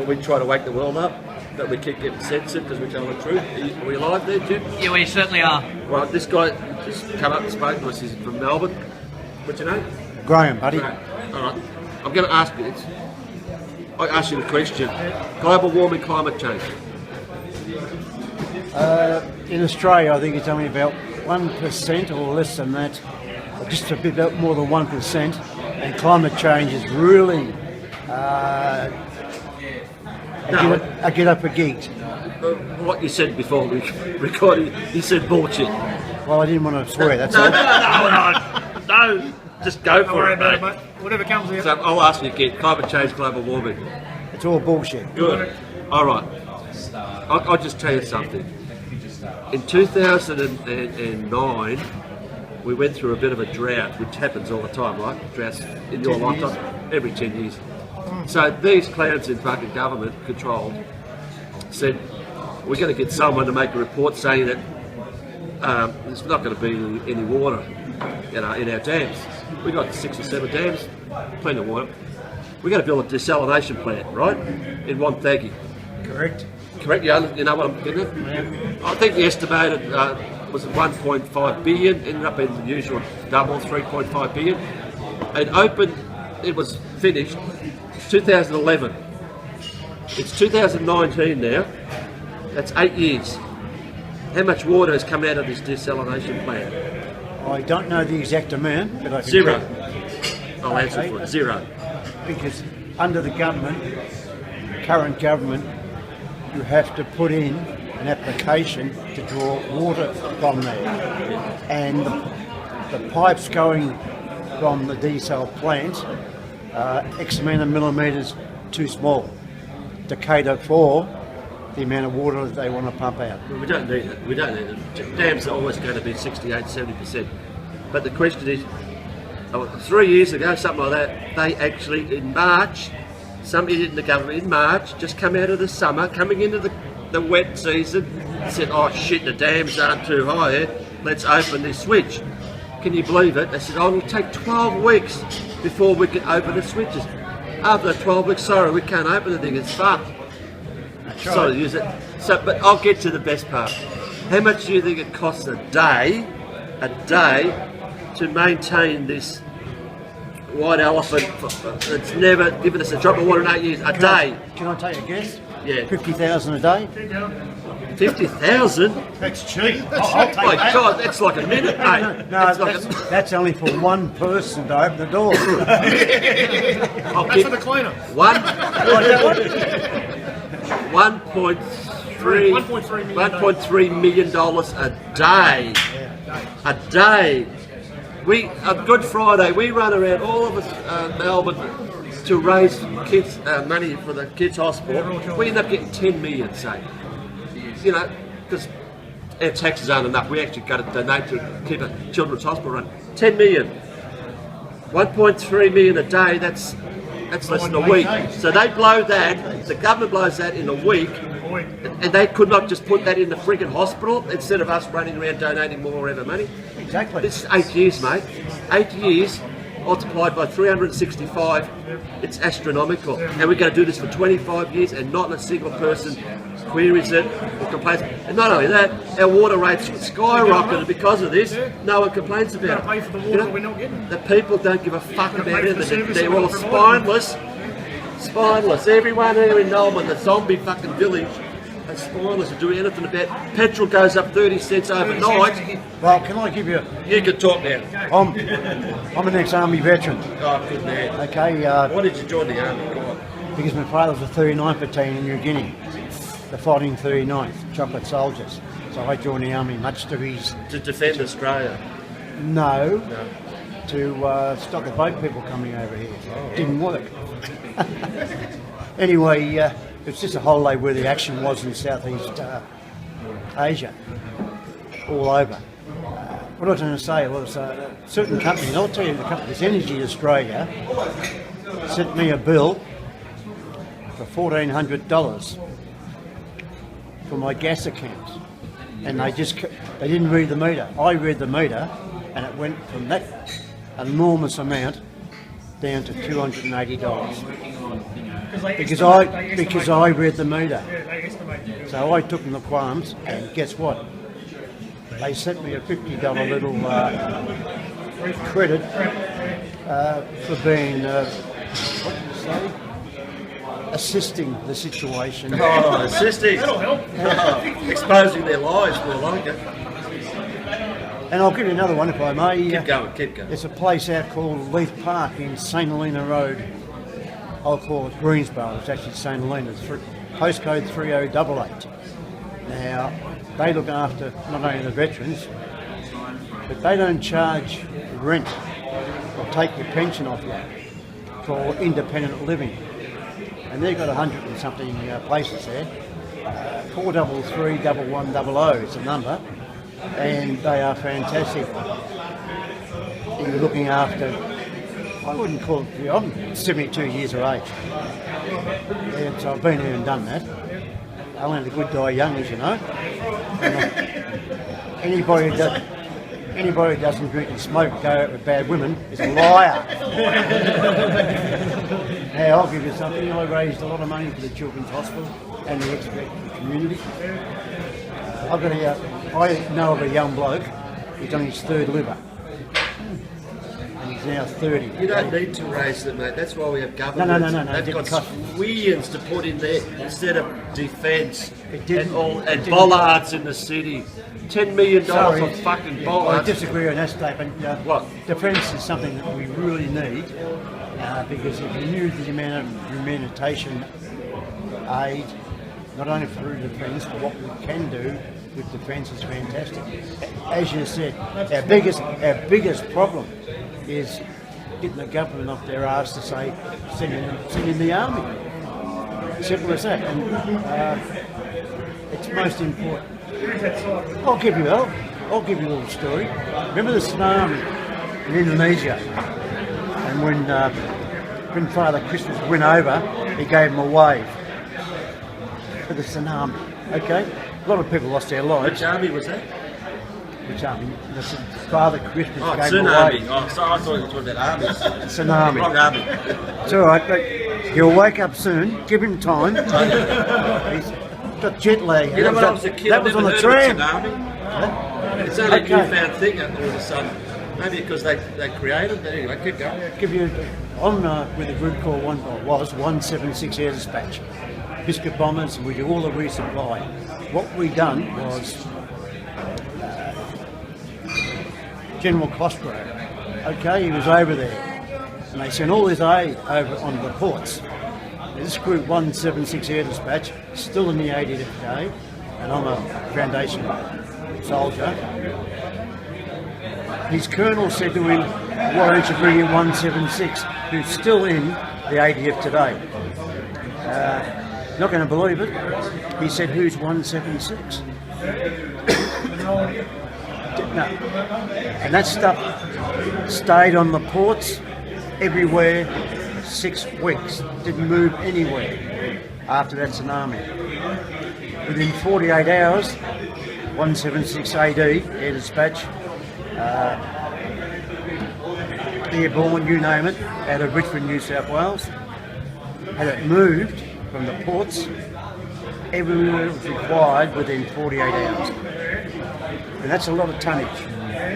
We try to wake the world up, but we keep getting censored because we tell the truth. Are we alive there, Jim? Yeah, we certainly are. Right, this guy just come up and spoke to us. He's from Melbourne. What's your name? Graham, buddy. Right. All right. I'm going to ask you this. I ask you the question. Global warming, climate change. In Australia, I think it's only about 1% or less than that, or just a bit more than 1%. And climate change is really a get up a geek. What you said before we recorded, you said bullshit. Well, I didn't want to swear, that's No, all. no, just go for it, mate. Whatever comes out. So I'll ask you again. Climate change, global warming. It's all bullshit. Good. All right. I'll just tell you something. In 2009, we went through a bit of a drought, which happens all the time, right? Droughts in your lifetime, every 10 years. So these clowns in fucking government controlled said, we're going to get someone to make a report saying that there's not going to be any water, in our dams. We got 6 or 7 dams, plenty of water. We're going to build a desalination plant, right, in Wonthaggi. Correct. Correct, you know what I'm getting at? Yeah. I think the estimated was 1.5 billion, ended up being the usual double, 3.5 billion. It was finished 2011. It's 2019 now, that's 8 years. How much water has come out of this desalination plant? I don't know the exact amount, but I can Zero. tell you. I'll answer for it, zero. Because under the current government, you have to put in an application to draw water from there. And the pipes going from the desal plant are X amount of millimetres too small to cater for the amount of water that they want to pump out. Well, we don't need it. We don't need it. Dams are always going to be 68, 70%. But the question is, 3 years ago, something like that, they actually, in March, some idiot in the government in March, just come out of the summer, coming into the wet season, said, oh shit, the dams aren't too high yet, let's open this switch. Can you believe it? They said, oh, it'll take 12 weeks before we can open the switches. After the 12 weeks, sorry, we can't open the thing, it's fucked. Sorry to use it. So, but I'll get to the best part. How much do you think it costs a day to maintain this white elephant that's never given us a drop of water in 8 years? A day. Can I take a guess? Yeah. 50,000 a day? 50,000? That's cheap. Oh my God, that's like a minute, mate. No, That's that's only for one person to open the door. I'll That's give for the cleaner. 1.3 million dollars a day. A day. On Good Friday, we run around all of us, Melbourne, to raise kids money for the kids' hospital. We end up getting 10 million, say. You know, because our taxes aren't enough. We actually got to donate to keep a children's hospital run. 10 million. 1.3 million a day, that's less than a week. So they blow that, the government blows that in a week, and they could not just put that in the friggin' hospital instead of us running around donating more ever money. Exactly. This is 8 years, mate. 8 years multiplied by 365, it's astronomical. And we're going to do this for 25 years and not a single person queries it or complains. And not only that, our water rates skyrocketed because of this. No one complains about it. Pay for the water we're not getting. The people don't give a fuck about anything. They're all spineless. Spineless. Everyone here in Melbourne, the zombie fucking village, are spineless to do anything about it. Petrol goes up 30 cents overnight. Well, can I give you... You can talk now. I'm an ex-army veteran. Oh, good man. Okay, Why did you join the army? because my father was the 39th Battalion in New Guinea, the fighting 39th, Chocolate Soldiers. So I joined the army much to his... To defend Australia? No, to stop the boat people coming over here. Didn't work. Anyway, it's just a holiday where the action was in Southeast Asia, all over. What I was going to say was a certain company, and I'll tell you the company, this Energy Australia, sent me a bill for $1,400 for my gas account, and they didn't read the meter. I read the meter, and it went from that enormous amount down to $280. because I read the meter. So I took them the qualms, and guess what? They sent me a $50 little credit for being what did you say? Assisting the situation. Oh, assisting. That'll help. Exposing their lies, more like it. And I'll give you another one if I may. Keep going. There's a place out called Leith Park in St Helena Road. I'll call it Greensboro. It's actually St Helena. It's postcode 3088. Now, they look after not only the veterans, but they don't charge rent or take your pension off you for independent living. And they've got 100 and something places there. 433-1100 is the number, and they are fantastic. You're looking after, I wouldn't call it, I'm 72 years of age. And so I've been here and done that. Only the good die young, as you know. Anybody who doesn't drink and smoke, go out with bad women, is a liar. Now, I'll give you something. I raised a lot of money for the Children's Hospital and the expert community. I know of a young bloke, he's on his third liver. And he's now 30. You don't need to raise them, mate. That's why we have governments. No. They've got cost. millions to put in there instead of defence didn't. and bollards in the city. $10 million for fucking I bollards. disagree on that statement. What? Defence is something that we really need because if you knew the amount of humanitarian aid, not only through defence, but what we can do with defence is fantastic. As you said, our biggest problem is getting the government off their arse to say send in the army. Simple as that. And it's most important. I'll give you a little story. Remember the tsunami in Indonesia? And when Father Christmas went over, he gave him a wave for the tsunami. Okay? A lot of people lost their lives. Which army was that? Which army? Father Christmas gave him a tsunami. wave. Oh, so I thought you were talking about armies. Tsunami. Wrong army. It's all right, but he'll wake up soon. Give him time. He's got jet lag. You know when I was a kid, that I was never on the heard tram. of tsunami. It's only a newfound thing all of a sudden. Maybe because they created it. Anyway, keep going. I'm with a group called 176 Air Dispatch. Biscuit bombers, and we do all the resupply. What we done was General Cosgrove. Okay, he was over there, and they sent all his aid over on the ports. This group 176 Air Dispatch, still in the 80th day, and I'm a Foundation soldier. His colonel said to him, why don't you bring in 176, who's still in the 80th today? Not going to believe it. He said, who's 176? No. And that stuff stayed on the ports everywhere 6 weeks. Didn't move anywhere after that tsunami. Within 48 hours, 176 AD, Air Dispatch, airborne, you name it, out of Richmond, New South Wales, had it moved from the ports everywhere it was required within 48 hours. And that's a lot of tonnage.